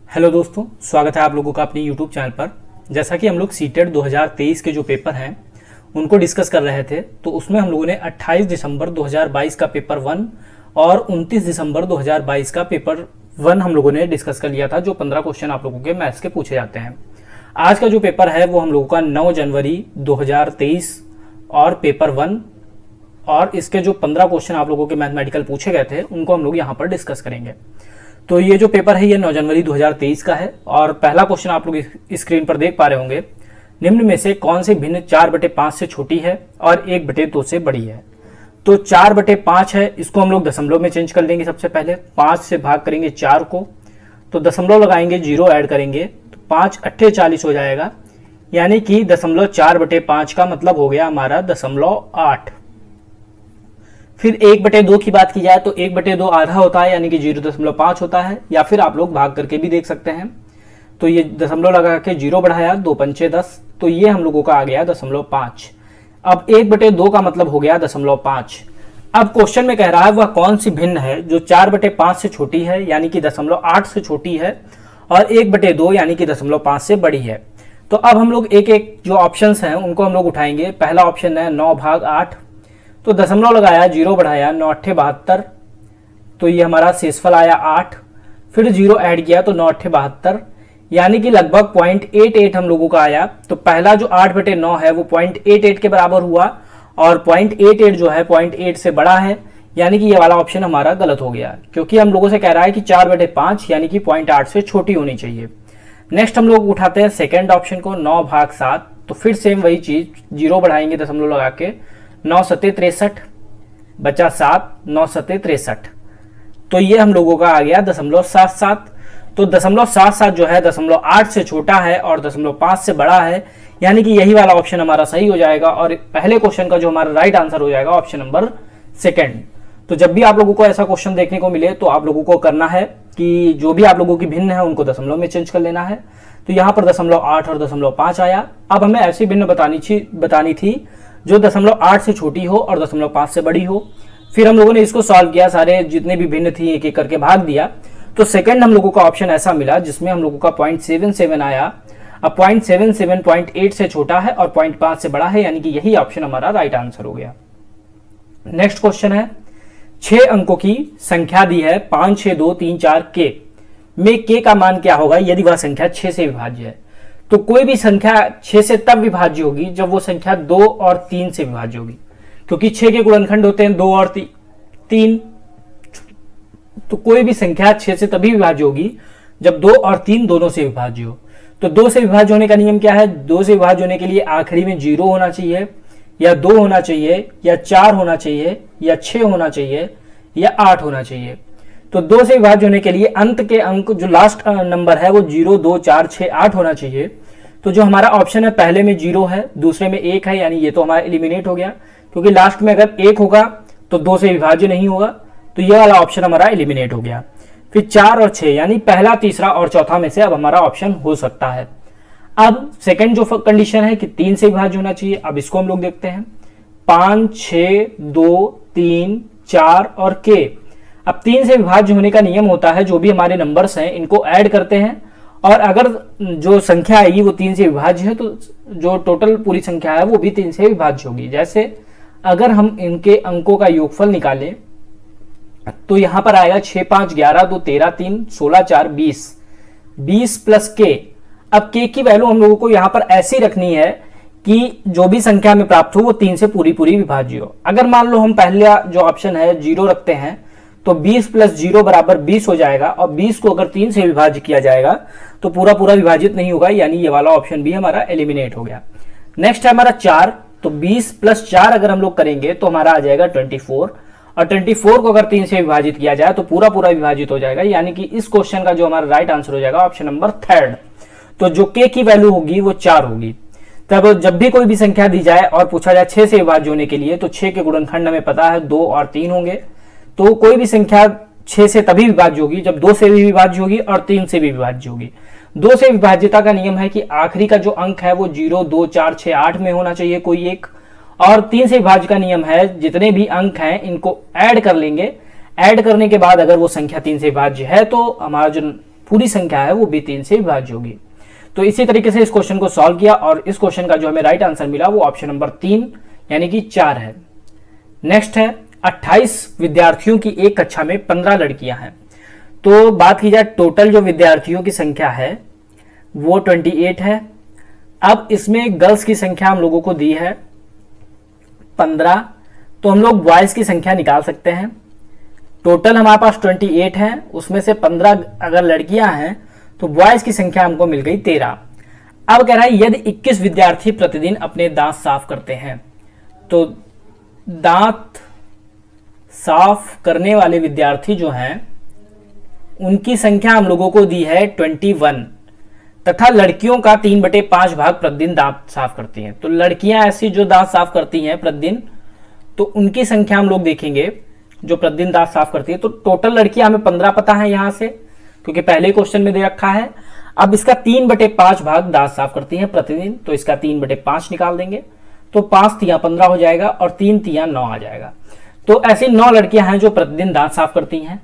Hello दोस्तों, स्वागत है आप लोगों का अपने यूट्यूब चैनल पर। जैसा कि हम लोग सीटेट 2023 के जो पेपर हैं उनको डिस्कस कर रहे थे, तो उसमें हम लोगों ने 28 दिसंबर 2022 का पेपर 1 और 29 दिसंबर 2022 का पेपर 1 हम लोगों ने डिस्कस कर लिया था, जो 15 क्वेश्चन आप लोगों के मैथ्स के पूछे जाते हैं। आज का जो पेपर है वो हम लोगों का 9 जनवरी 2023 और पेपर 1 और इसके जो 15 क्वेश्चन आप लोगों के मैथमेटिकल पूछे गए थे उनको हम लोग यहाँ पर डिस्कस करेंगे। तो ये जो पेपर है ये 9 जनवरी 2023 का है और पहला क्वेश्चन आप लोग स्क्रीन पर देख पा रहे होंगे। निम्न में से कौन सी भिन्न 4/5 से छोटी है और 1/2 से बड़ी है? तो 4/5 है, इसको हम लोग दशमलव में चेंज कर लेंगे। सबसे पहले 5 से भाग करेंगे 4 को, तो दशमलव लगाएंगे, 0 ऐड करेंगे तो 5 अट्ठे 40 हो जाएगा, यानी कि 0.4/5 का मतलब हो गया हमारा 0.8। फिर 1/2 की बात की जाए तो 1/2 आधा होता है, यानी कि 0.5 होता है, या फिर आप लोग भाग करके भी देख सकते हैं। तो ये दशमलव लगा के 0 बढ़ाया, 2 पंचे 10, तो ये हम लोगों का आ गया 0.5। अब 1/2 का मतलब हो गया 0.5। अब क्वेश्चन में कह रहा है वह कौन सी भिन्न है जो 4/5 से छोटी है, यानी कि 0.8 से छोटी है, और 1/2 यानी कि 0.5 से बड़ी है। तो अब हम लोग एक एक जो ऑप्शंस हैं उनको हम लोग उठाएंगे। पहला ऑप्शन है 9/8, तो दशमलव लगाया, 0 बढ़ाया, 9 अट्ठे 72, तो ये हमारा शेषफल आया 8। फिर 0 ऐड किया तो 9 अट्ठे 72, यानी कि लगभग 0.88 हम लोगों का आया। तो पहला जो 8/9 है वो 0.88 के बराबर हुआ, और 0.88 जो है 0.8 से बड़ा है, यानी कि ये वाला ऑप्शन हमारा गलत हो गया, क्योंकि हम लोगों से कह रहा है कि 4/5 यानी कि 0.8 से छोटी होनी चाहिए। नेक्स्ट हम लोग उठाते हैं सेकेंड ऑप्शन को, 9/7, तो फिर सेम वही चीज, 0 बढ़ाएंगे दशमलव लगा के, 9 सत्ते 63 बचा 7, 9 सत्ते 63, तो ये हम लोगों का आ गया 0.77। तो 0.77 जो है 0.8 से छोटा है और 0.5 से बड़ा है, यानी कि यही वाला ऑप्शन हमारा सही हो जाएगा, और पहले क्वेश्चन का जो हमारा राइट आंसर हो जाएगा ऑप्शन नंबर सेकंड। तो जब भी आप लोगों को ऐसा क्वेश्चन देखने को मिले तो आप लोगों को करना है कि जो भी आप लोगों की भिन्न है उनको दशमलव में चेंज कर लेना है। तो यहाँ पर 0.8 और 0.5 आया। अब हमें ऐसी भिन्न बतानी थी जो 0.8 से छोटी हो और 0.5 से बड़ी हो। फिर हम लोगों ने इसको सॉल्व किया, सारे जितने भी भिन्न थी एक एक करके भाग दिया, तो सेकंड हम लोगों का ऑप्शन ऐसा मिला जिसमें हम लोगों का 0.77 आया। अब 0.77 0.8 से छोटा है और 0.5 से बड़ा है, यानी कि यही ऑप्शन हमारा राइट आंसर हो गया। नेक्स्ट क्वेश्चन है, 6 अंकों की संख्या दी है 5 6 2 3 4 के में के का मान क्या होगा यदि वह संख्या 6 से विभाज्य है? तो कोई भी संख्या 6 से तब विभाज्य होगी जब वो संख्या 2 और 3 से विभाज्य होगी, क्योंकि 6 के गुणनखंड होते हैं 2 और 3। तो कोई भी संख्या 6 से तभी विभाज्य होगी जब 2 और 3 दोनों से विभाज्य हो। तो 2 से विभाज्य होने का नियम क्या है? 2 से विभाज्य होने के लिए आखिरी में 0 होना चाहिए, या 2 होना चाहिए, या 4 होना चाहिए, या 6 होना चाहिए, या 8 होना चाहिए। तो 2 से विभाज्य होने के लिए अंत के अंक जो लास्ट नंबर है वो 0 2 4 6 8 होना चाहिए। तो जो हमारा ऑप्शन है पहले में 0 है, दूसरे में 1 है, यानी ये तो हमारा एलिमिनेट हो गया, क्योंकि लास्ट में अगर 1 होगा तो 2 से विभाज्य नहीं होगा, तो ये वाला ऑप्शन हमारा एलिमिनेट हो गया। फिर 4 और 6, यानी पहला, तीसरा और चौथा में से अब हमारा ऑप्शन हो सकता है। अब सेकंड जो कंडीशन है कि 3 से विभाज्य होना चाहिए, अब इसको हम लोग देखते हैं। 5 6 2 3 4 और के। अब 3 से विभाज्य होने का नियम होता है जो भी हमारे नंबर्स हैं इनको ऐड करते हैं, और अगर जो संख्या आएगी वो 3 से विभाज्य है तो जो टोटल पूरी संख्या है वो भी 3 से विभाज्य होगी। जैसे अगर हम इनके अंकों का योगफल निकालें तो यहां पर आएगा 6 5 11 2 13 3 16 4 20, 20 प्लस के। अब के की वैल्यू हम लोगों को यहां पर ऐसी रखनी है कि जो भी संख्या में प्राप्त हो वो 3 से पूरी विभाज्य हो। अगर मान लो हम पहला जो ऑप्शन है 0 रखते हैं तो 20 प्लस 0 बराबर 20 हो जाएगा, और 20 को अगर 3 से विभाज्य किया जाएगा तो पूरा विभाजित नहीं होगा, यानी ये वाला ऑप्शन भी हमारा एलिमिनेट हो गया। नेक्स्ट है हमारा 4, तो 20 प्लस 4 अगर हम लोग करेंगे तो हमारा आ जाएगा 24, और 24 को अगर 3 से विभाजित किया जाए तो पूरा विभाजित हो जाएगा, यानी कि इस क्वेश्चन का जो हमारा राइट आंसर हो जाएगा ऑप्शन नंबर थर्ड। तो जो के की वैल्यू होगी वो 4 होगी। तब जब भी कोई भी संख्या दी जाए और पूछा जाए 6 से विभाज्य होने के लिए, तो 6 के गुणनखंड हमें पता है 2 और 3 होंगे। तो कोई भी संख्या 6 से तभी विभाज्य होगी जब 2 से भी विभाज्य होगी और 3 से भी विभाज्य होगी। 2 से विभाज्यता का नियम है कि आखिरी का जो अंक है वो 0 2 4 6 8 में होना चाहिए कोई एक, और 3 से विभाज्य का नियम है जितने भी अंक हैं इनको ऐड कर लेंगे, ऐड करने के बाद अगर वो संख्या 3 से विभाज्य है तो हमारा जो पूरी संख्या है वो भी 3 से विभाज्य होगी। तो इसी तरीके से इस क्वेश्चन को सॉल्व किया और इस क्वेश्चन का जो हमें राइट आंसर मिला वो ऑप्शन नंबर 3 यानी कि 4 है। नेक्स्ट है 28 विद्यार्थियों की एक कक्षा में 15 लड़कियां हैं। तो बात की जाए टोटल जो विद्यार्थियों की संख्या है वो 28 है। अब इसमें गर्ल्स की संख्या हम लोगों को दी है 15, तो हम लोग बॉयज की संख्या निकाल सकते हैं। टोटल हमारे पास 28 है, उसमें से 15 अगर लड़कियां हैं तो बॉयज की संख्या हमको मिल गई 13। अब कह रहा है यदि 21 विद्यार्थी प्रतिदिन अपने दांत साफ करते हैं, तो दांत साफ करने वाले विद्यार्थी जो हैं उनकी संख्या हम लोगों को दी है 21 तथा लड़कियों का 3/5 भाग प्रतिदिन दांत साफ करती हैं। तो लड़कियां ऐसी जो दांत साफ करती हैं प्रतिदिन, तो उनकी संख्या हम लोग देखेंगे जो प्रतिदिन दांत साफ करती है। तो टोटल लड़कियां हमें 15 पता है यहां से, क्योंकि पहले क्वेश्चन में दे रखा है। अब इसका 3/5 भाग दांत साफ करती हैं प्रतिदिन, तो इसका 3/5 निकाल देंगे, तो 5 तिया 15 हो जाएगा और 3 तिया 9 आ जाएगा। तो ऐसी 9 लड़कियां हैं जो प्रतिदिन दांत साफ करती हैं।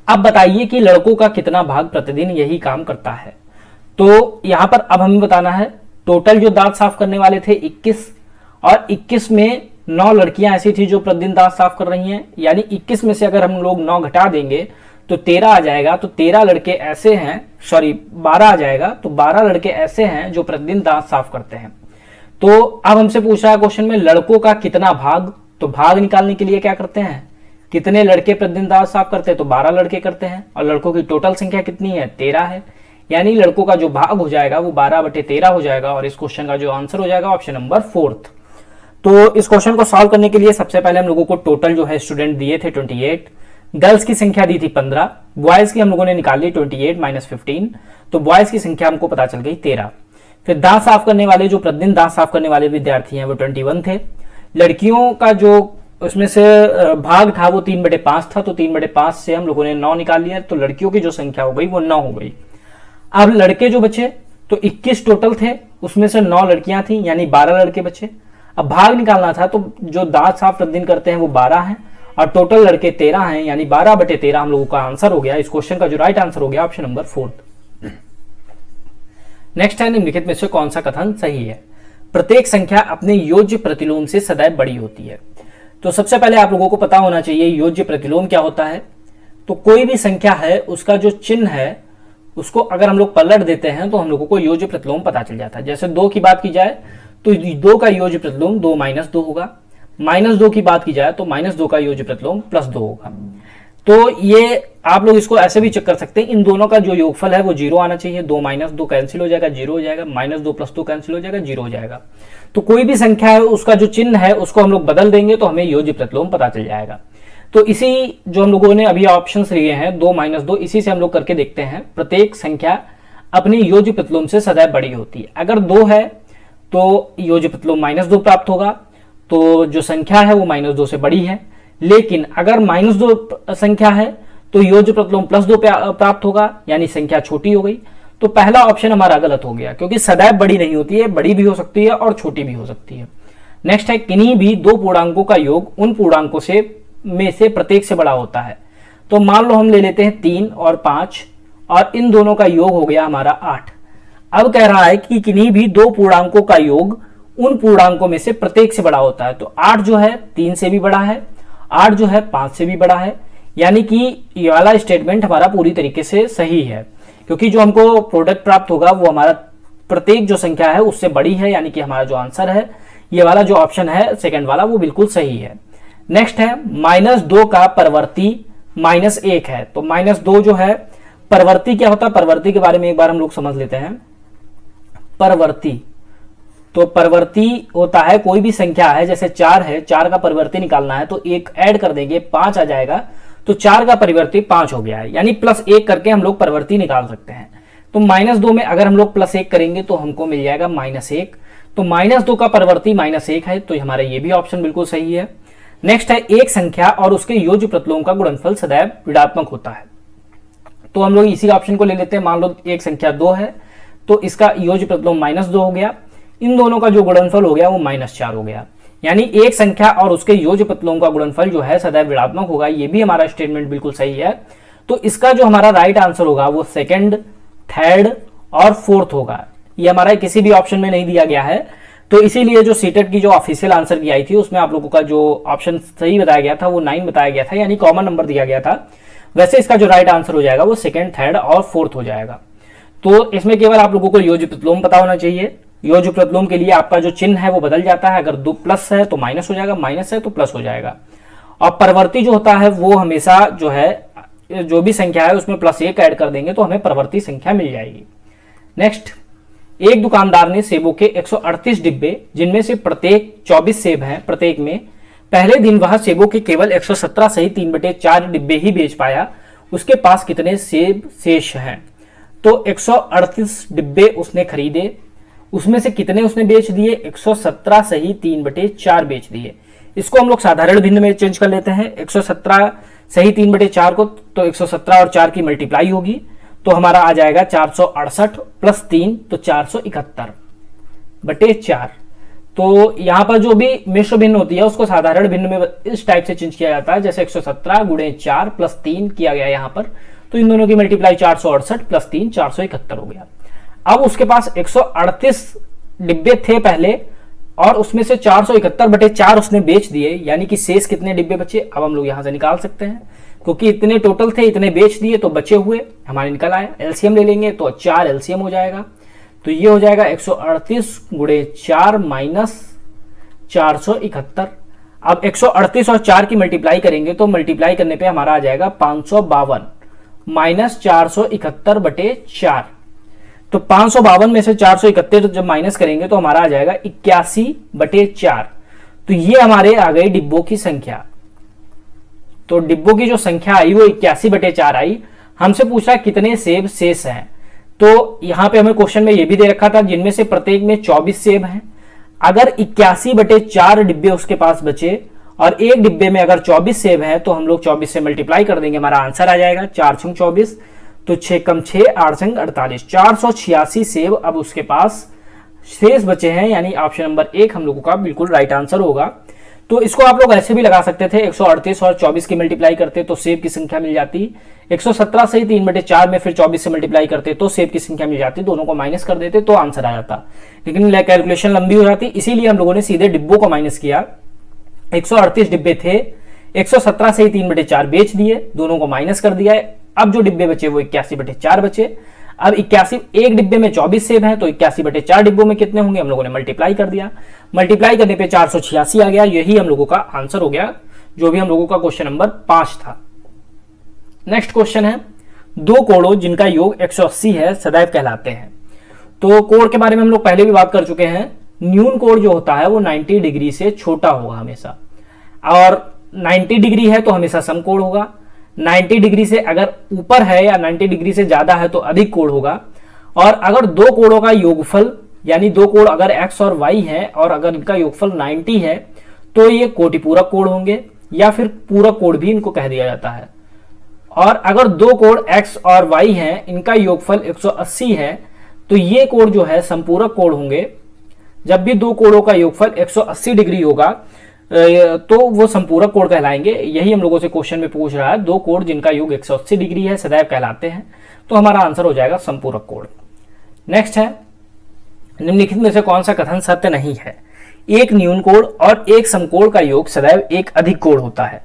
अब बताइए कि लड़कों का कितना भाग प्रतिदिन यही काम करता है। तो यहां पर अब हमें बताना है टोटल जो दांत साफ करने वाले थे 21, और 21 में 9 लड़कियां ऐसी थी जो प्रतिदिन दांत साफ कर रही हैं, यानी 21 में से अगर हम लोग 9 घटा देंगे तो 13 आ जाएगा। तो 13 लड़के ऐसे हैं, सॉरी 12 आ जाएगा, तो 12 लड़के ऐसे हैं जो प्रतिदिन दांत साफ करते हैं। तो अब हमसे पूछ रहा है क्वेश्चन में लड़कों का कितना भाग, तो भाग निकालने के लिए क्या करते हैं, कितने लड़के प्रतिदिन दांत साफ करते हैं, तो 12 लड़के करते हैं, और लड़कों की टोटल संख्या कितनी है 13 है, यानी लड़कों का जो भाग हो जाएगा वो 12/13 हो जाएगा, और इस क्वेश्चन का जो आंसर हो जाएगा ऑप्शन नंबर 4। तो इस क्वेश्चन को सॉल्व करने के लिए सबसे पहले हम लोगों को टोटल जो है स्टूडेंट दिए थे 28, गर्ल्स की संख्या दी थी 15, बॉयज की हम लोगों ने निकाल ली 28 - 15, तो बॉयज की संख्या हमको पता चल गई 13। फिर दांत साफ करने वाले जो प्रतिदिन दांत साफ करने वाले विद्यार्थी हैं वो 21 थे। लड़कियों का जो उसमें से भाग था वो 3/5 था, तो 3/5 से हम लोगों ने 9 निकाल लिया, तो लड़कियों की जो संख्या हो गई वो 9 हो गई। अब लड़के जो बचे तो 21 टोटल थे, उसमें से 9 लड़कियां थी, यानी 12 लड़के बचे। अब भाग निकालना था, तो जो दांत साफ प्रतिदिन करते हैं वो 12 हैं और टोटल लड़के 13 हैं, यानी 12/13 हम लोगों का आंसर हो गया। इस क्वेश्चन का जो राइट आंसर हो गया ऑप्शन नंबर 4। नेक्स्ट है निम्नलिखित में से कौन सा कथन सही है। प्रत्येक संख्या अपने योज्य प्रतिलोम से सदैव बड़ी होती है। तो सबसे पहले आप लोगों को पता होना चाहिए योज्य प्रतिलोम क्या होता है। तो कोई भी संख्या है उसका जो चिन्ह है उसको अगर हम लोग पलट देते हैं तो हम लोगों को योज्य प्रतिलोम पता चल जाता है। जैसे 2 की बात की जाए तो 2 का योज्य प्रतिलोम 2 - 2 होगा, -2 की बात की जाए तो -2 का योज्य प्रतिलोम +2 होगा। तो ये आप लोग इसको ऐसे भी चेक कर सकते हैं, इन दोनों का जो योगफल है वो 0 आना चाहिए। 2 - 2 कैंसिल हो जाएगा, 0 हो जाएगा, -2 + 2 कैंसिल हो जाएगा, 0 हो जाएगा। तो कोई भी संख्या है उसका जो चिन्ह है उसको हम लोग बदल देंगे तो हमें योज्य प्रतिलोम पता चल जाएगा। तो इसी जो हम लोगों ने अभी ऑप्शंस लिए हैं 2 - 2, इसी से हम लोग करके देखते हैं। प्रत्येक संख्या अपने योज्य प्रतिलोम से सदैव बड़ी होती है। अगर 2 है तो योज्य प्रतिलोम -2 प्राप्त होगा, तो जो संख्या है वो -2 से बड़ी है। लेकिन अगर -2 संख्या है तो योज्य प्रतिलोम +2 प्राप्त होगा, यानी संख्या छोटी हो गई। तो पहला ऑप्शन हमारा गलत हो गया, क्योंकि सदैव बड़ी नहीं होती है, बड़ी भी हो सकती है और छोटी भी हो सकती है। नेक्स्ट है किन्हीं भी 2 पूर्णांकों का योग उन पूर्णांकों में से प्रत्येक से बड़ा होता है। तो मान लो हम ले लेते हैं 3 और 5 और इन दोनों का योग हो गया हमारा 8। अब कह रहा है कि किन्हीं भी 2 पूर्णांकों का योग उन पूर्णांकों में से प्रत्येक से बड़ा होता है। तो 8 जो है 3 से भी बड़ा है, 8 जो है 5 से भी बड़ा है, यानी कि ये वाला स्टेटमेंट हमारा पूरी तरीके से सही है, क्योंकि जो हमको प्रोडक्ट प्राप्त होगा वो हमारा प्रत्येक जो संख्या है उससे बड़ी है, यानी कि हमारा जो आंसर है ये वाला जो ऑप्शन है सेकंड वाला वो बिल्कुल सही है। नेक्स्ट है -2 का परवर्ती -1 है। तो -2 जो है परवर्ती क्या होता है, परवर्ती के बारे में एक बार हम लोग समझ लेते हैं। परवर्ती, तो परवर्ती होता है कोई भी संख्या है, जैसे 4 है, 4 का परिवर्ती निकालना है तो 1 ऐड कर देंगे 5 आ जाएगा, तो 4 का परिवर्ती 5 हो गया है, यानी +1 करके हम लोग परिवर्ती निकाल सकते हैं। तो -2 में अगर हम लोग +1 करेंगे तो हमको मिल जाएगा -1। तो -2 का परिवर्ती -1 है, तो हमारा ये भी ऑप्शन बिल्कुल सही है। नेक्स्ट है एक संख्या और उसके योज्य प्रतिलोम का गुणनफल सदैव ऋणात्मक होता है। तो हम लोग इसी ऑप्शन को ले लेते हैं। मान लो एक संख्या 2 है तो इसका योज्य प्रतिलोम -2 हो गया, इन दोनों का जो गुणनफल हो गया वो -4 हो गया, यानी एक संख्या और उसके योज्य प्रतिलोम का गुणनफल जो है सदैव ऋणात्मक होगा। ये भी हमारा स्टेटमेंट बिल्कुल सही है। तो इसका जो हमारा राइट आंसर होगा वो सेकंड, थर्ड और फोर्थ होगा। ये हमारा किसी भी ऑप्शन में नहीं दिया गया है, तो इसीलिए जो सीटेट की जो ऑफिशियल आंसर की आई थी उसमें आप लोगों का जो ऑप्शन सही बताया गया था वो 9 बताया गया था, यानी कॉमन नंबर दिया गया था। वैसे इसका जो राइट आंसर हो जाएगा वो सेकंड, थर्ड और फोर्थ हो जाएगा। तो इसमें केवल आप लोगों को योज्य प्रतिलोम पता होना चाहिए। योज्य प्रतिलोम के लिए आपका जो चिन्ह है वो बदल जाता है, अगर 2 प्लस है तो माइनस हो जाएगा, माइनस है तो प्लस हो जाएगा। और परवर्ती जो होता है वो हमेशा जो है जो भी संख्या है उसमें +1 ऐड कर देंगे तो हमें परवर्ती संख्या मिल जाएगी। नेक्स्ट, एक दुकानदार ने सेबों के 138 डिब्बे, जिनमें से प्रत्येक 24 सेब हैं, प्रत्येक में पहले दिन वह सेबों के केवल 117 सही 3/4 डिब्बे ही बेच पाया। उसके पास कितने सेब शेष हैं? तो 138 डिब्बे उसने खरीदे, उसमें से कितने उसने बेच दिए? 117 सही 3/4 बेच दिए। इसको हम लोग साधारण भिन्न में चेंज कर लेते हैं। 117 सही 3/4 को, तो 117 और 4 की मल्टीप्लाई होगी तो हमारा आ जाएगा 468 प्लस 3 तो 471/4। तो यहां पर जो भी मिश्र भिन्न होती है उसको साधारण भिन्न में इस टाइप से चेंज किया जाता है, जैसे 117 गुणे 4 प्लस 3 किया गया यहां पर, तो इन दोनों की मल्टीप्लाई 468 प्लस 3 471 हो गया। अब उसके पास 138 डिब्बे थे पहले और उसमें से 471/4 उसने बेच दिए, यानी कि शेष कितने डिब्बे बचे? अब हम लोग यहां से निकाल सकते हैं, क्योंकि इतने टोटल थे, इतने बेच दिए तो बचे हुए हमारे निकल आए। एलसीएम ले लेंगे तो 4 एलसीएम हो जाएगा, तो ये हो जाएगा 138 गुणे 4 माइनस 471। अब 138 और 4 की मल्टीप्लाई करेंगे तो मल्टीप्लाई करने पे हमारा आ जाएगा 552 माइनस 471/4। तो 552 में से 471 जब माइनस करेंगे तो हमारा आ जाएगा 81/4। तो ये हमारे आ गई डिब्बों की संख्या। तो डिब्बों की जो संख्या आई वो 81/4 आई। हमसे पूछा कितने सेब शेष हैं, तो यहां पे हमें क्वेश्चन में ये भी दे रखा था जिनमें से प्रत्येक में 24 सेब हैं। अगर 81/4 डिब्बे उसके पास बचे और एक डिब्बे में अगर 24 सेब हैं तो हम लोग 24 से मल्टीप्लाई कर देंगे, हमारा आंसर आ जाएगा 4 × 24, तो 6 × 6 8 × 48 486 सेब अब उसके पास शेष बचे हैं, यानी ऑप्शन नंबर 1 हम लोगों का बिल्कुल राइट आंसर होगा। तो इसको आप लोग ऐसे भी लगा सकते थे, 138 और 24 की मल्टीप्लाई करते तो सेब की संख्या मिल जाती, 117 सही 3/4 में फिर 24 से मल्टीप्लाई करते तो सेब की संख्या मिल जाती, दोनों को माइनस कर देते तो आंसर आ जाता, लेकिन कैलकुलेशन लंबी हो जाती, इसीलिए हम लोगों ने सीधे डिब्बों को माइनस किया। 138 डिब्बे थे, 117 सही 3/4 बेच दिए, दोनों को माइनस कर दिया है। अब जो डिब्बे बचे वो 81/4 बचे। अब 81 एक डिब्बे में 24 सेब हैं तो 81/4 डिब्बों में कितने होंगे, हम लोगों ने मल्टीप्लाई कर दिया, मल्टीप्लाई करने पे 486 आ गया। यही हम लोगों का आंसर हो गया, जो भी हम लोगों का क्वेश्चन नंबर 5 था। नेक्स्ट क्वेश्चन है, 2 कोणों जिनका योग 180 है सदैव कहलाते हैं। तो कोण के बारे में हम लोग पहले भी बात कर चुके हैं। न्यून कोण जो होता है वो 90 डिग्री से छोटा होगा हमेशा, और 90 डिग्री है तो हमेशा समकोण होगा। 90 डिग्री से अगर ऊपर है या 90 डिग्री से ज्यादा है तो अधिक कोण होगा। और अगर 2 कोणों का योगफल, यानी 2 कोण अगर x और y है और अगर इनका योगफल 90 है तो ये कोटिपूरक कोण होंगे, या फिर पूरक कोण भी इनको कह दिया जाता है। और अगर 2 कोण x और y हैं, इनका योगफल 180 है तो ये कोण जो है संपूरक कोण होंगे। जब भी 2 कोणों का योगफल 180 डिग्री होगा तो वो संपूरक कोण कहलाएंगे। यही हम लोगों से क्वेश्चन में पूछ रहा है, 2 कोण जिनका योग 180 डिग्री है सदैव कहलाते हैं, तो हमारा आंसर हो जाएगा संपूरक कोण। नेक्स्ट है, निम्नलिखित में से कौन सा कथन सत्य नहीं है? एक न्यून कोण और एक समकोण का योग सदैव एक अधिक कोण होता है।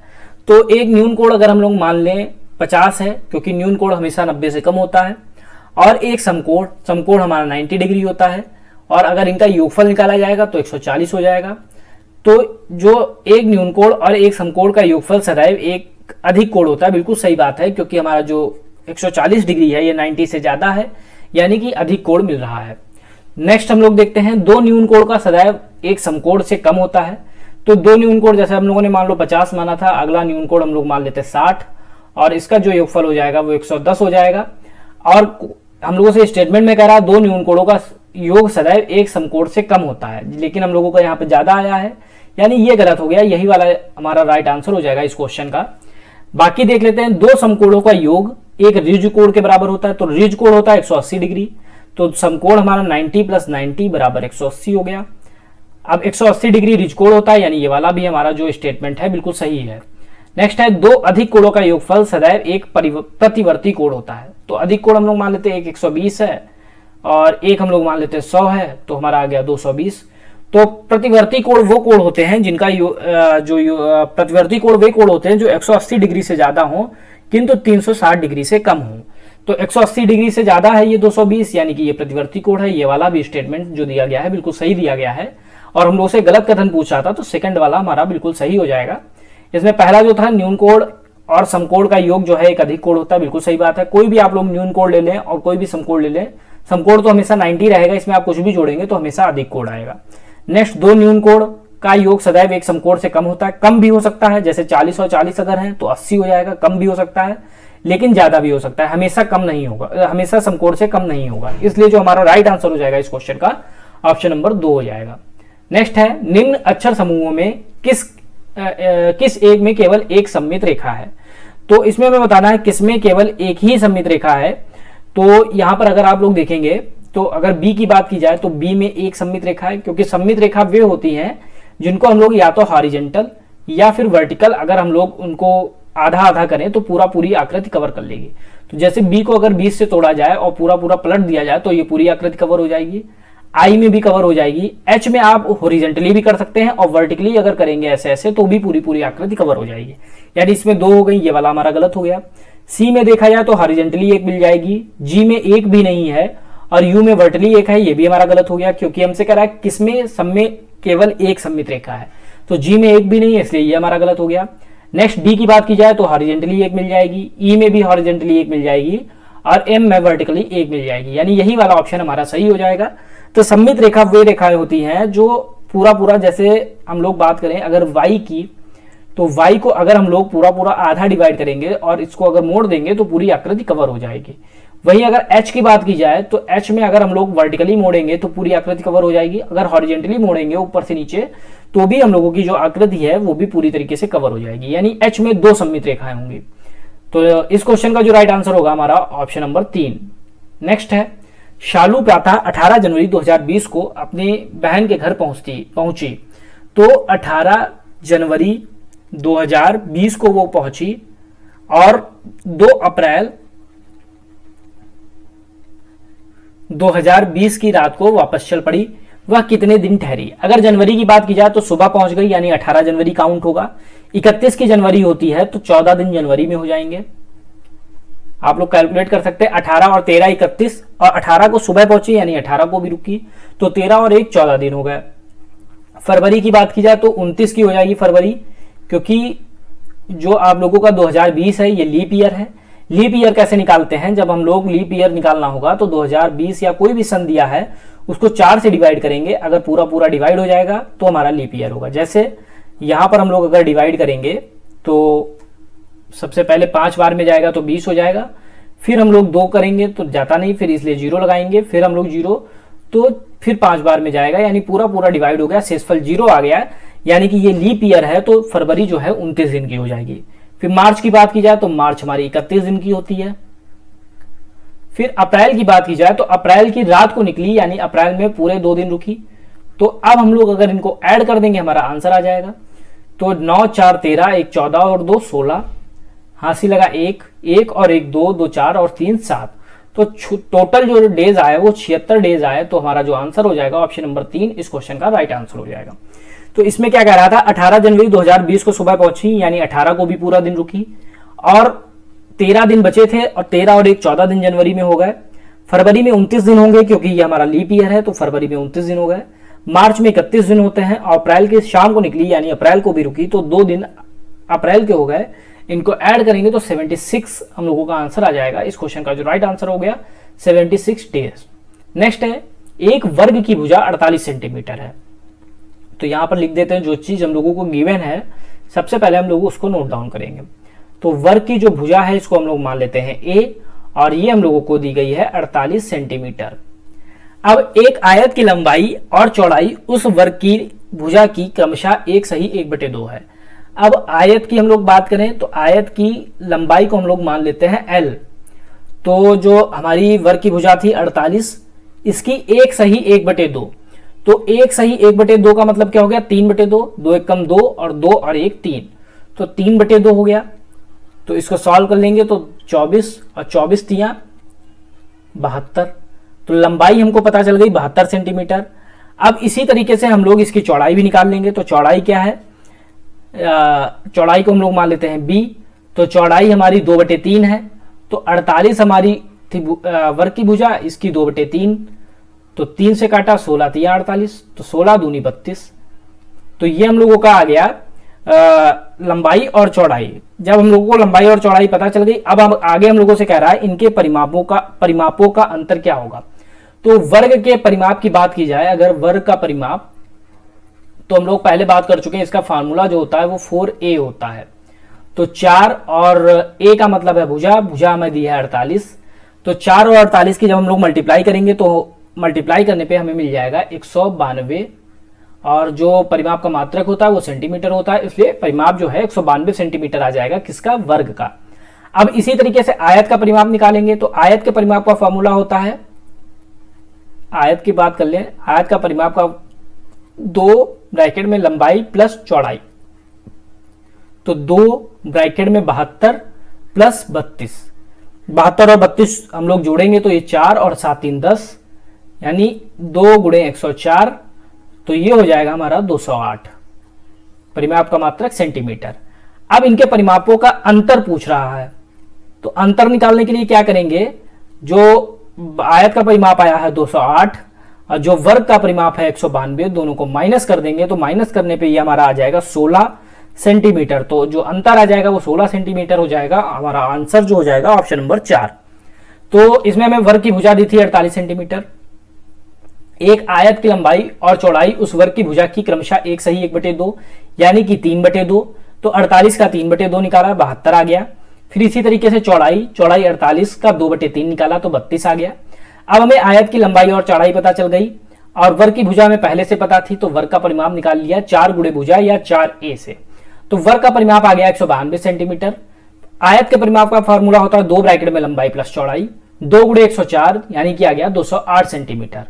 तो एक न्यून कोण अगर हम लोग मान लें 50 है, क्योंकि न्यून कोण हमेशा 90 से कम होता है, और एक समकोण हमारा 90 डिग्री होता है, और अगर इनका योगफल निकाला जाएगा तो 140 हो जाएगा। तो जो एक न्यून कोण और एक समकोण का योगफल सदैव एक अधिक कोण होता है, बिल्कुल सही बात है, क्योंकि हमारा जो 140 डिग्री है ये 90 से ज्यादा है, यानी कि अधिक कोण मिल रहा है। नेक्स्ट हम लोग देखते हैं, 2 न्यून कोण का सदैव एक समकोण से कम होता है। तो 2 न्यून कोण जैसे हम लोगों ने मान लो 50 माना था, अगला न्यून कोण हम लोग मान लेते 60, और इसका जो योगफल हो जाएगा वो 110 हो जाएगा। और हम लोगों से स्टेटमेंट में कह रहा है 2 न्यून कोणों का योग सदैव एक समकोण से कम होता है, लेकिन हम लोगों को यहाँ पे ज्यादा आया है, यानी ये गलत हो गया। यही वाला हमारा राइट आंसर हो जाएगा इस क्वेश्चन का। बाकी देख लेते हैं, 2 समकोणों का योग एक ऋज कोण के बराबर होता है। तो ऋज कोण होता है 180 डिग्री, तो समकोण हमारा 90 + 90 = 180 हो गया। अब 180 डिग्री ऋज कोण होता है, यानी ये वाला भी हमारा जो स्टेटमेंट है बिल्कुल सही है। नेक्स्ट है, दो अधिक कोणों का योगफल सदैव एक प्रतिवर्ती कोण होता है। तो अधिक कोण हम लोग मान लेते हैं एक 120 है और एक हम लोग मान लेते हैं 100 है, तो हमारा आ गया 220। तो प्रतिवर्ती कोण वो कोण होते हैं जिनका प्रतिवर्ती कोण वे कोण होते हैं जो 180 डिग्री से ज्यादा हो किंतु 360 डिग्री से कम हो। तो 180 डिग्री से ज्यादा है ये 220, यानी कि ये प्रतिवर्ती कोण है। ये वाला भी स्टेटमेंट जो दिया गया है बिल्कुल सही दिया गया है, और हम लोग से गलत कथन पूछा था तो सेकंड वाला हमारा बिल्कुल सही हो जाएगा। इसमें पहला जो था न्यून कोण और समकोण का योग जो है एक अधिक कोण होता है, बिल्कुल सही बात है। कोई भी आप लोग न्यून कोण ले लें और कोई भी समकोण ले लें, समकोण तो हमेशा 90 रहेगा, इसमें आप कुछ भी जोड़ेंगे तो हमेशा अधिक कोण आएगा। नेक्स्ट, दो न्यून कोण का योग सदैव एक समकोण से कम होता है। कम भी हो सकता है, जैसे 40 और 40 अगर है तो 80 हो जाएगा। कम भी हो सकता है लेकिन ज्यादा भी हो सकता है, हमेशा कम नहीं होगा, हमेशा समकोण से कम नहीं होगा। इसलिए जो हमारा राइट आंसर हो जाएगा इस क्वेश्चन का ऑप्शन नंबर 2 हो जाएगा। नेक्स्ट है, निम्न अक्षर समूहों में किस एक में केवल एक सममित रेखा है। तो इसमें हमें बताना है किसमें केवल एक ही सममित रेखा है। तो यहां पर अगर आप लोग देखेंगे तो अगर बी की बात की जाए तो बी में एक सममित रेखा है, क्योंकि सममित रेखा वे होती हैं जिनको हम लोग या तो हॉरिजेंटल या फिर वर्टिकल, अगर हम लोग उनको आधा आधा करें तो पूरी आकृति कवर कर लेगी। तो जैसे बी को अगर 20 से तोड़ा जाए और पूरा पलट दिया जाए तो ये पूरी आकृति कवर हो जाएगी। आई में भी कवर हो जाएगी। एच में आप हॉरिजेंटली भी कर सकते हैं और वर्टिकली अगर करेंगे ऐसे ऐसे तो भी पूरी आकृति कवर हो जाएगी। यानी इसमें 2 हो गई, ये वाला हमारा गलत हो गया। सी में देखा जाए तो हॉरिजेंटली एक मिल जाएगी, जी में एक भी नहीं है और यू में वर्टिकली एक है, ये भी हमारा गलत हो गया, क्योंकि हमसे कह रहा है किसमें सब में केवल एक सममित रेखा है। तो जी में एक भी नहीं है, इसलिए ये हमारा गलत हो गया। नेक्स्ट, डी की बात की जाए तो हॉरिजेंटली एक मिल जाएगी, ई में भी हॉरिजेंटली एक मिल जाएगी और एम में वर्टिकली एक मिल जाएगी, यानी यही वाला ऑप्शन हमारा सही हो जाएगा। तो सममित रेखा वे रेखाएं होती हैं जो पूरा जैसे हम लोग बात करें अगर y की, तो y को अगर हम लोग पूरा आधा डिवाइड करेंगे और इसको अगर मोड़ देंगे तो पूरी आकृति कवर हो जाएगी। वहीं अगर h की बात की जाए तो h में अगर हम लोग वर्टिकली मोड़ेंगे तो पूरी आकृति कवर हो जाएगी, अगर हॉरिजेंटली मोड़ेंगे ऊपर से नीचे तो भी हम लोगों की जो आकृति है वो भी पूरी तरीके से कवर हो जाएगी, यानी h में 2 सममित रेखाएं होंगी। तो इस क्वेश्चन का जो राइट आंसर होगा हमारा ऑप्शन नंबर 3। नेक्स्ट है, शालू प्रातः 18 जनवरी 2020 को अपने बहन के घर पहुंची। तो 18 जनवरी 2020 को वो पहुंची और 2 अप्रैल 2020 की रात को वापस चल पड़ी। वह कितने दिन ठहरी? अगर जनवरी की बात की जाए तो सुबह पहुंच गई यानी 18 जनवरी काउंट होगा। 31 की जनवरी होती है तो 14 दिन जनवरी में हो जाएंगे। आप लोग कैलकुलेट कर सकते हैं, 18 और 13 31, और 18 को सुबह पहुंची यानी 18 को भी रुकी, तो 13 और 1 14 दिन हो गए। फरवरी की बात की जाए तो 29 की हो जाएगी फरवरी, क्योंकि जो आप लोगों का 2020 है ये लीप ईयर है। लीप ईयर कैसे निकालते हैं? जब हम लोग लीप ईयर निकालना होगा तो 2020 या कोई भी सन दिया है उसको 4 से डिवाइड करेंगे, अगर पूरा डिवाइड हो जाएगा तो हमारा लीप ईयर होगा। जैसे यहां पर हम लोग अगर डिवाइड करेंगे तो सबसे पहले 5 बार में जाएगा तो 20 हो जाएगा, फिर हम लोग 2 करेंगे तो जाता नहीं, फिर इसलिए 0 लगाएंगे, फिर हम लोग 0 तो फिर 5 बार में जाएगा, यानी पूरा डिवाइड हो गया, शेषफल 0 आ गया, यानी कि ये लीप ईयर है। तो फरवरी जो है 29 दिन की हो जाएगी। फिर मार्च की बात की जाए तो मार्च हमारी 31 दिन की होती है। फिर अप्रैल की बात की जाए तो अप्रैल की रात को निकली, यानी अप्रैल में पूरे 2 दिन रुकी। तो अब हम लोग अगर इनको ऐड कर देंगे हमारा आंसर आ जाएगा। तो 9 4 13, 1 14 और 2 16, हांसी लगा 1 और 1 2, 2 4 और 3 7, तो टोटल जो डेज आए वो 76 डेज आए। तो हमारा जो आंसर हो जाएगा ऑप्शन नंबर 3 इस क्वेश्चन का राइट आंसर हो जाएगा। तो इसमें क्या कह रहा था, 18 जनवरी 2020 को सुबह पहुंची यानी 18 को भी पूरा दिन रुकी, और 13 दिन बचे थे और 13 और 1 14 दिन जनवरी में हो गए। फरवरी में 29 दिन होंगे क्योंकि ये हमारा लीप ईयर है, तो फरवरी में 29 दिन हो गए। मार्च में 31 दिन होते हैं और अप्रैल के शाम को निकली यानी अप्रैल को भी रुकी, तो 2 दिन अप्रैल के हो गए। इनको ऐड करेंगे तो 76 हम लोगों का आंसर आ जाएगा। इस क्वेश्चन का जो राइट आंसर हो गया 76 डेज। नेक्स्ट है, एक वर्ग की भुजा 48 सेंटीमीटर है। तो यहां पर लिख देते हैं जो चीज हम लोगों को गिवन है, सबसे पहले हम लोग उसको नोट डाउन करेंगे। तो वर्ग की जो भुजा है इसको हम लोग मान लेते हैं A, और ये हम लोगों को दी गई है 48 सेंटीमीटर। अब एक आयत की लंबाई और चौड़ाई उस वर्ग की भुजा की क्रमशः 1/1/2 है। अब आयत की हम लोग बात करें तो आयत की लंबाई को हम लोग मान लेते हैं L। तो जो हमारी वर्ग की भुजा थी 48, इसकी 1/1/2, तो 1/1/2 का मतलब क्या हो गया 3/2, 2 1 कम 2 और 2 और 1 3, तो 3/2 हो गया। तो इसको सॉल्व कर लेंगे तो 24 और 24 तियां 72। तो लंबाई हमको पता चल गई 72 सेंटीमीटर। अब इसी तरीके से हम लोग इसकी चौड़ाई भी निकाल लेंगे। तो चौड़ाई क्या है, चौड़ाई को हम लोग मान लेते हैं b। तो चौड़ाई हमारी 2/3 है। तो 48 हमारी थी वर्ग की भुजा, इसकी 2/3। तो 3 से काटा 16 तिया 48, तो 16 दूनी 32। तो ये हम लोगों का आ गया लंबाई और चौड़ाई। जब हम लोगों को लंबाई और चौड़ाई पता चल गई, अब हम आगे हम लोगों से कह रहा है इनके परिमापों का अंतर क्या होगा। तो वर्ग के परिमाप की बात की जाए, अगर वर्ग का परिमाप, तो हम लोग पहले बात कर चुके हैं, इसका फार्मूला जो होता है वो 4a होता है। तो 4 और a का मतलब है भुजा, भुजा हमें दी है 48। तो 4 और 48 की जब हम लोग मल्टीप्लाई करेंगे तो मल्टीप्लाई करने पे हमें मिल जाएगा 192। और जो परिमाप का मात्रक होता है वो सेंटीमीटर होता है, इसलिए परिमाप जो है 192 सेंटीमीटर आ जाएगा, किसका, वर्ग का। अब इसी तरीके से आयत का परिमाप निकालेंगे। तो आयत के परिमाप का फॉर्मूला होता है, आयत की बात कर लें, आयत का परिमाप का 2 ब्रैकेट में लंबाई प्लस चौड़ाई। तो 2 ब्रैकेट में 72 प्लस 32। 72 और 32 हम लोग जोड़ेंगे तो ये 4 और 7 3 10, यानी 2 गुणे 104। तो ये हो जाएगा हमारा 208 परिमाप का मात्रक सेंटीमीटर। अब इनके परिमापों का अंतर पूछ रहा है। तो अंतर निकालने के लिए क्या करेंगे, जो आयत का परिमाप आया है 208 और जो वर्ग का परिमाप है 192, दोनों को माइनस कर देंगे। तो माइनस करने पे ये हमारा आ जाएगा 16 सेंटीमीटर। तो जो अंतर आ जाएगा वो 16 सेंटीमीटर हो जाएगा। हमारा आंसर जो हो जाएगा ऑप्शन नंबर 4। तो इसमें हमें वर्ग की भुजा दी थी 48 सेंटीमीटर। एक आयत की लंबाई और चौड़ाई उस वर्ग की भुजा की क्रमशः 1 सही 1/2 यानी कि 3/2। तो 48 का 3/2 निकाला, 72 आ गया। फिर इसी तरीके से चौड़ाई 48 का 2/3 निकाला तो 32 आ गया। अब हमें आयत की लंबाई और चौड़ाई पता चल गई और वर्ग की भुजा में पहले से पता थी, तो वर्ग का परिमाप निकाल लिया 4 गुणे भुजा या 4a से। तो वर्ग का परिमाप आ गया 192 सेंटीमीटर। आयत के परिमाप का फॉर्मूला होता है 2 ब्रैकेट में लंबाई प्लस चौड़ाई, 2 गुणे 104 यानी कि आ गया 208 सेंटीमीटर।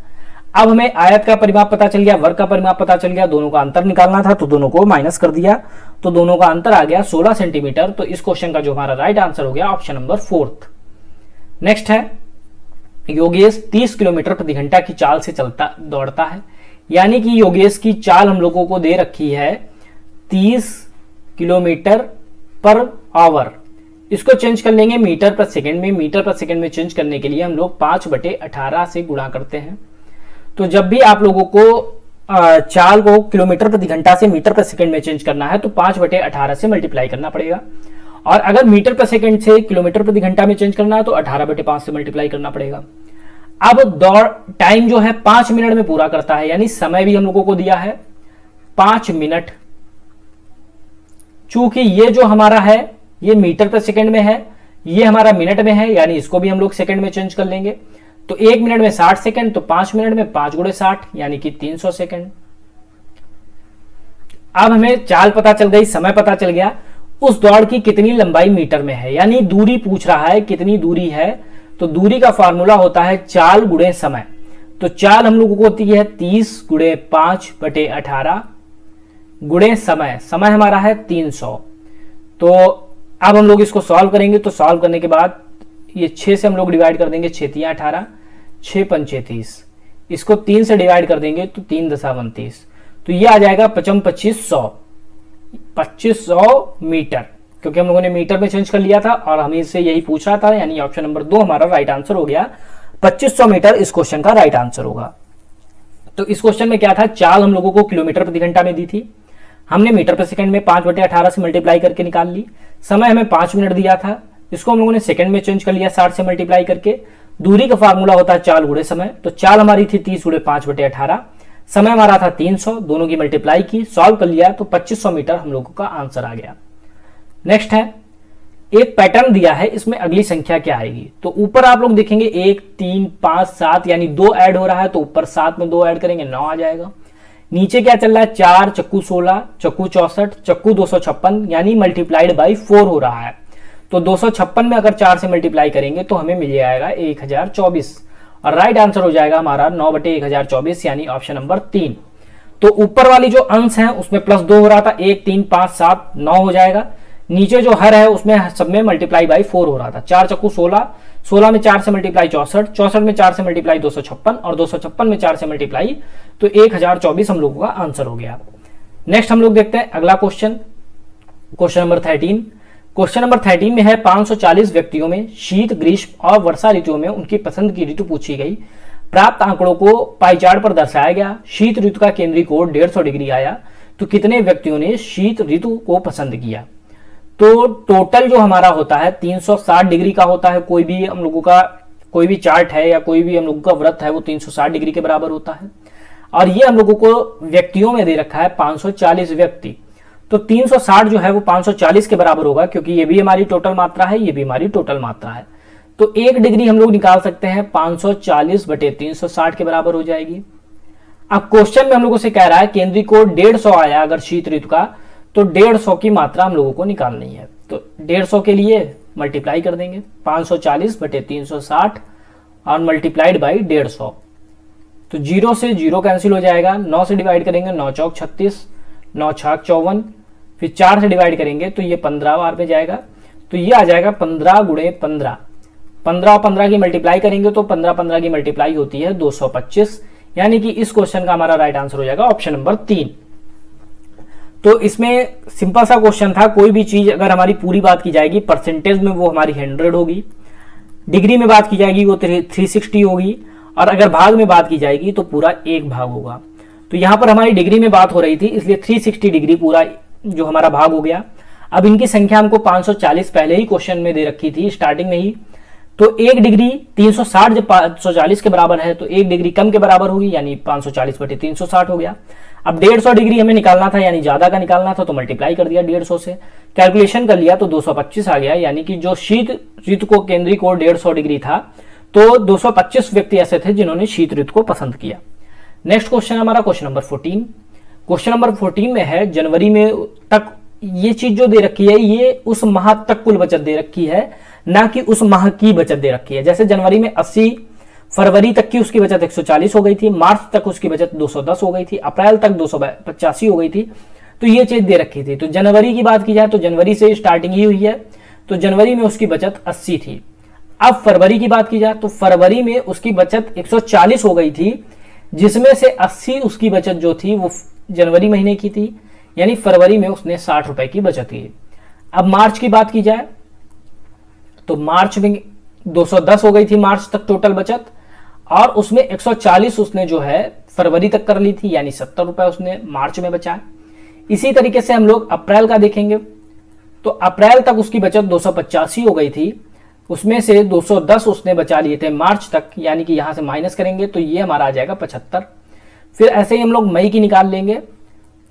अब हमें आयत का परिमाप पता चल गया, वर्ग का परिमाप पता चल गया, दोनों का अंतर निकालना था तो दोनों को माइनस कर दिया। तो दोनों का अंतर आ गया 16 सेंटीमीटर। तो इस क्वेश्चन का जो हमारा राइट आंसर हो गया ऑप्शन नंबर 4। नेक्स्ट है, योगेश 30 किलोमीटर प्रति घंटा की चाल से दौड़ता है। यानी कि योगेश की चाल हम लोगों को दे रखी है 30 किलोमीटर पर आवर। इसको चेंज कर लेंगे मीटर पर सेकेंड में। मीटर पर सेकेंड में चेंज करने के लिए हम लोग 5/18 से गुणा करते हैं। तो जब भी आप लोगों को चाल को किलोमीटर प्रति घंटा से मीटर पर सेकंड में चेंज करना है तो 5/18 से मल्टीप्लाई करना पड़ेगा। और अगर मीटर पर सेकंड से किलोमीटर प्रति घंटा में चेंज करना है तो 18/5 से मल्टीप्लाई करना पड़ेगा। अब दौड़ टाइम जो है 5 मिनट में पूरा करता है, यानी समय भी हम लोगों को दिया है 5 मिनट। चूंकि ये जो हमारा है ये मीटर पर सेकंड में है, ये हमारा मिनट में है, यानी इसको भी हम लोग सेकंड में चेंज कर लेंगे। तो 1 मिनट में 60 सेकंड, तो 5 मिनट में 5 गुणे 60 यानी कि 300 सेकंड। अब हमें चाल पता चल गई, समय पता चल गया, उस दौड़ की कितनी लंबाई मीटर में है, यानी दूरी पूछ रहा है कितनी दूरी है। तो दूरी का फार्मूला होता है चाल गुणे समय। तो चाल हम लोगों को होती है 30 गुणे 5/18 गुणे समय। समय हमारा है 300। तो अब हम लोग इसको सॉल्व करेंगे। तो सॉल्व करने के बाद ये 6 से हम लोग डिवाइड कर देंगे, 6 तिया 18, 6 पंचे 30। इसको 3 से डिवाइड कर देंगे तो 3 दशा 29। तो ये आ जाएगा 2500 मीटर, क्योंकि हम लोगों ने मीटर में चेंज कर लिया था और हमें इससे यही पूछ रहा था, यानी ऑप्शन नंबर 2 हमारा राइट आंसर हो गया। 2500 मीटर इस क्वेश्चन का राइट आंसर होगा। तो इस क्वेश्चन में क्या था, चाल हम लोगों को किलोमीटर प्रति घंटा में दी थी, हमने मीटर पर सेकंड में 5/18 से मल्टीप्लाई करके निकाल ली। समय हमें 5 मिनट दिया था, इसको हम लोगों ने सेकंड में चेंज कर लिया 60 से मल्टीप्लाई करके। दूरी का फार्मूला होता है चाल गुणे समय। तो चाल हमारी थी 30 गुणे 5/18, समय हमारा था 300, दोनों की मल्टीप्लाई की, सॉल्व कर लिया तो 2500 मीटर हम लोगों का आंसर आ गया। नेक्स्ट है, एक पैटर्न दिया है, इसमें अगली संख्या क्या आएगी। तो ऊपर आप लोग देखेंगे 1 3 5 7, यानी 2 ऐड हो रहा है, तो ऊपर 7 में 2 ऐड करेंगे 9 आ जाएगा। नीचे क्या चल रहा है, 4 चक्कू 16, चक्कू 64, चक्कू 256, यानी मल्टीप्लाइड बाई 4 हो रहा है। तो 256 में अगर 4 से मल्टीप्लाई करेंगे तो हमें मिल जाएगा 1024 और राइट आंसर हो जाएगा हमारा 9/1024 यानी ऑप्शन नंबर 3। तो ऊपर वाली जो अंश है उसमें +2 हो रहा था, 1 3 5 7 9 हो जाएगा। नीचे जो हर है उसमें सब में मल्टीप्लाई बाई 4 हो रहा था। 4 चक्कू 16, 16 में 4 से मल्टीप्लाई 64, 64 में 4 से मल्टीप्लाई 256 और 256 में 4 से मल्टीप्लाई तो 1024 हम लोगों का आंसर हो गया। नेक्स्ट हम लोग देखते हैं अगला question, question number 13। Question number 13 में है 540 व्यक्तियों में शीत, ग्रीष्म और वर्षा ऋतुओं में उनकी पसंद की ऋतु पूछी गई। प्राप्त आंकड़ों को पाई चार्ट पर दर्शाया गया। शीत ऋतु का केंद्रीय कोण 150 डिग्री आया, तो कितने व्यक्तियों ने शीत ऋतु को पसंद किया। तो टोटल जो हमारा होता है 360 डिग्री का होता है। कोई भी हम लोगों का कोई भी चार्ट है या कोई भी हम लोगों का व्रत है वो 360 डिग्री के बराबर होता है। और ये हम लोगों को व्यक्तियों में दे रखा है 540 व्यक्ति, तो 360 जो है वो 540 के बराबर होगा, क्योंकि ये भी हमारी टोटल मात्रा है, ये भी हमारी टोटल मात्रा है। तो 1 डिग्री हम लोग निकाल सकते हैं 540 बटे 360 के बराबर हो जाएगी। अब क्वेश्चन में हम लोगों से कह रहा है केंद्रीय कोण 150 आया अगर शीत ऋतु का, तो 150 की मात्रा हम लोगों को निकालनी है। तो 150 के लिए मल्टीप्लाई कर देंगे 540 बटे 360 और मल्टीप्लाइड बाई 150। तो 0 से 0 कैंसिल हो जाएगा, 9 से डिवाइड करेंगे 9 चौक 36, 9 छाक 54, फिर 4 से डिवाइड करेंगे तो ये 15 बार पे जाएगा। तो ये आ जाएगा 15 गुणे 15, 15 और 15 की मल्टीप्लाई करेंगे तो 15 15 की मल्टीप्लाई होती है 225, यानी कि इस क्वेश्चन का हमारा राइट आंसर हो जाएगा ऑप्शन नंबर 3। तो इसमें सिंपल सा क्वेश्चन था। कोई भी चीज अगर हमारी पूरी बात की जाएगी परसेंटेज में वो हमारी 100 होगी, डिग्री में बात की जाएगी वो 360 होगी, और अगर भाग में बात की जाएगी तो पूरा 1 भाग होगा। तो यहां पर हमारी डिग्री में बात हो रही थी इसलिए 360 डिग्री पूरा जो हमारा भाग हो गया। अब इनकी संख्या हमको 540 पहले ही क्वेश्चन में दे रखी थी स्टार्टिंग में ही, तो 1 डिग्री 360 जब 540 के बराबर है तो 1 डिग्री कम के बराबर होगी, यानी 540 बटे 360 हो गया। अब 150 डिग्री हमें निकालना था, यानी ज्यादा का निकालना था, तो मल्टीप्लाई कर दिया 150 से, कैलकुलेशन कर लिया तो 225 आ गया, यानी कि जो शीत ऋतु को केंद्रीय कोण 150 डिग्री था तो 225 व्यक्ति ऐसे थे जिन्होंने शीत ऋतु को पसंद किया। नेक्स्ट क्वेश्चन हमारा क्वेश्चन नंबर 14। क्वेश्चन नंबर 14 में है जनवरी में तक ये चीज जो दे रखी है ये उस माह तक कुल बचत दे रखी है, ना कि उस माह की बचत दे रखी है। जैसे जनवरी में 80, फरवरी तक की उसकी बचत 140 हो गई थी, मार्च तक उसकी बचत 210 हो गई थी, अप्रैल तक 285 हो गई थी, तो ये चीज दे रखी थी। तो जनवरी की बात की जाए तो जनवरी से स्टार्टिंग ही हुई है, तो जनवरी में उसकी बचत 80 थी। अब फरवरी की बात की जाए तो फरवरी में उसकी बचत 140 हो गई थी, जिसमें से 80 उसकी बचत जो थी वो जनवरी महीने की थी, यानी फरवरी में उसने 60 रुपए की बचत की। अब मार्च की बात की जाए तो मार्च में 210 हो गई थी मार्च तक टोटल बचत, और उसमें 140 उसने जो है फरवरी तक कर ली थी, यानी 70 रुपए उसने मार्च में बचाए। इसी तरीके से हम लोग अप्रैल का देखेंगे तो अप्रैल तक उसकी बचत 285 हो गई थी, उसमें से 210 उसने बचा लिए थे मार्च तक, यानी कि यहां से माइनस करेंगे तो ये हमारा आ जाएगा 75। फिर ऐसे ही हम लोग मई की निकाल लेंगे,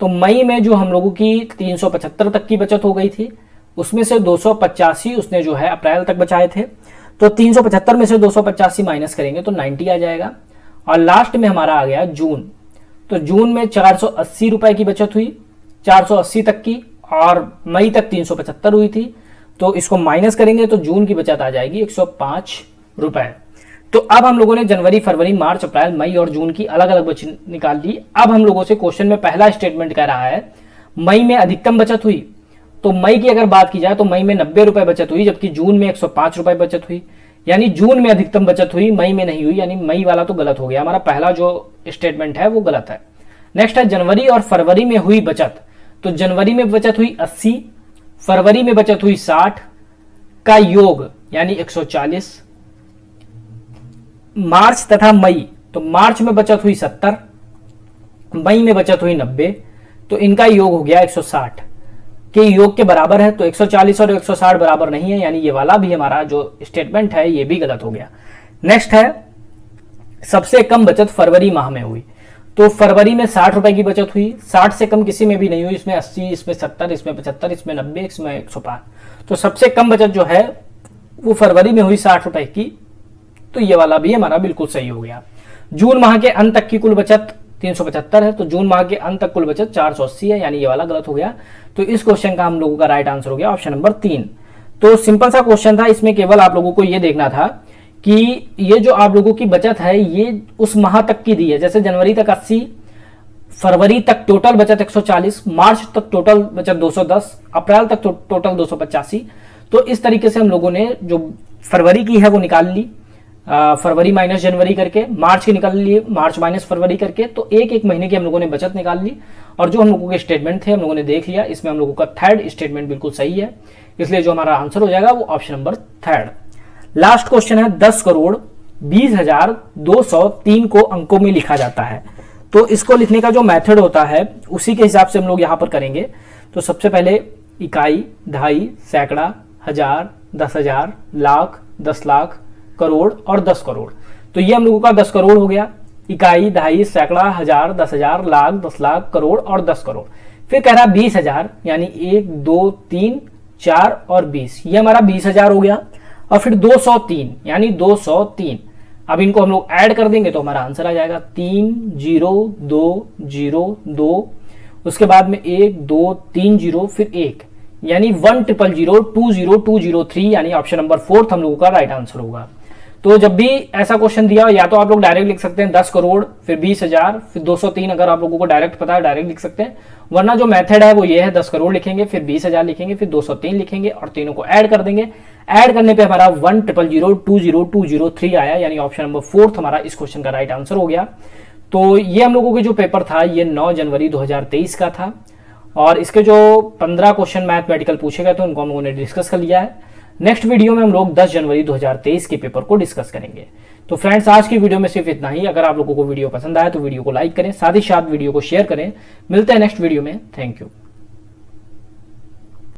तो मई में जो हम लोगों की 375 तक की बचत हो गई थी, उसमें से 285 उसने जो है अप्रैल तक बचाए थे, तो 375 में से 285 माइनस करेंगे तो 90 आ जाएगा। और लास्ट में हमारा आ गया जून, तो जून में 480 रुपए की बचत हुई, 480 तक की, और मई तक 375 हुई थी, तो इसको माइनस करेंगे तो जून की बचत आ जाएगी 105 रुपए। तो अब हम लोगों ने जनवरी, फरवरी, मार्च, अप्रैल, मई और जून की अलग अलग बचत निकाल ली। अब हम लोगों से क्वेश्चन में पहला स्टेटमेंट कह रहा है मई में अधिकतम बचत हुई, तो मई की अगर बात की जाए तो मई में 90 रुपए बचत हुई, जबकि जून में 105 रुपए बचत हुई, यानी जून में अधिकतम बचत हुई, मई में नहीं हुई, यानी मई वाला तो गलत हो गया, हमारा पहला जो स्टेटमेंट है वो गलत है। नेक्स्ट है जनवरी और फरवरी में हुई बचत, तो जनवरी में बचत हुई 80, फरवरी में बचत हुई 60 का योग यानी 140, मार्च तथा मई, तो मार्च में बचत हुई 70, मई में बचत हुई 90, तो इनका योग हो गया 160 के योग के बराबर है। तो 140 और 160 बराबर नहीं है, यानी ये वाला भी हमारा जो स्टेटमेंट है ये भी गलत हो गया। नेक्स्ट है सबसे कम बचत फरवरी माह में हुई, तो फरवरी में 60 रुपए की बचत हुई, 60 से कम किसी में भी नहीं हुई, इसमें 80, इसमें 70, इसमें 75, इसमें 90, इसमें 105, तो सबसे कम बचत जो है वो फरवरी में हुई 60 रुपए की, तो ये वाला भी हमारा बिल्कुल सही हो गया। जून माह के अंत तक की कुल बचत 375 है, तो जून माह के अंत तक कुल बचत 480 है, यानी ये वाला गलत हो गया। तो इस क्वेश्चन का हम लोगों का राइट आंसर हो गया ऑप्शन नंबर 3। तो सिंपल सा क्वेश्चन था, इसमें केवल आप लोगों को ये देखना था कि ये जो आप लोगों की बचत है ये उस माह तक की दी है, जैसे जनवरी तक 80, फरवरी तक टोटल बचत 140, मार्च तक टोटल बचत 210, अप्रैल तक टोटल 285। तो इस तरीके से हम लोगों ने जो फरवरी की है वो निकाल ली, फरवरी माइनस जनवरी करके, मार्च की निकाल ली मार्च माइनस फरवरी करके। तो एक एक महीने की हम लोगों ने बचत निकाल ली और जो हम लोगों के स्टेटमेंट थे हम लोगों ने देख लिया। इसमें हम लोगों का थर्ड स्टेटमेंट बिल्कुल सही है, इसलिए जो हमारा आंसर हो जाएगा वो option number third. Last question है 10,20,203 को अंकों में लिखा जाता है। तो इसको लिखने का जो मेथड होता है उसी के हिसाब से हम लोग यहां पर करेंगे। तो सबसे पहले इकाई, दहाई, सैकड़ा, हजार, 10,000, लाख, 10 लाख, करोड़ और 10 करोड़। तो ये हम लोगों का 10 करोड़ हो गया। इकाई, दहाई, सैकड़ा, हजार, 10,000, लाख, 10 लाख, करोड़ और 10 करोड़। फिर कह रहा 20,000, यानी 1 2 3 4 और 20, ये हमारा 20,000 हो गया। और फिर 203, यानी 203। अब इनको हम लोग ऐड कर देंगे तो हमारा आंसर आ जाएगा 30202। उसके बाद में 1 2 3 0 फिर 1, यानी 1,000,20203, यानी ऑप्शन नंबर 4 हम लोगों का राइट आंसर होगा। तो जब भी ऐसा क्वेश्चन दिया हो या तो आप लोग डायरेक्ट लिख सकते हैं 10 करोड़, फिर 20,000, फिर 203। अगर आप लोगों को डायरेक्ट पता है डायरेक्ट लिख सकते हैं, वरना जो मेथड है वो ये है 10 करोड़ लिखेंगे, फिर 20,000 लिखेंगे, फिर 203 लिखेंगे और तीनों को ऐड कर देंगे। ऐड करने पे हमारा 1,000,20203 आया, यानी ऑप्शन नंबर 4 हमारा इस क्वेश्चन का राइट आंसर हो गया। तो ये हम लोगों के जो पेपर था ये 9 जनवरी 2023 का था और इसके जो 15 क्वेश्चन मैथमेटिकल पूछे गए थे उनको हम लोगों ने डिस्कस कर लिया है। नेक्स्ट वीडियो में हम लोग 10 जनवरी 2023 के पेपर को डिस्कस करेंगे। तो फ्रेंड्स आज की वीडियो में सिर्फ इतना ही। अगर आप लोगों को वीडियो पसंद आया तो वीडियो को लाइक करें, साथ ही साथ वीडियो को शेयर करें। मिलते हैं नेक्स्ट वीडियो में। Thank you.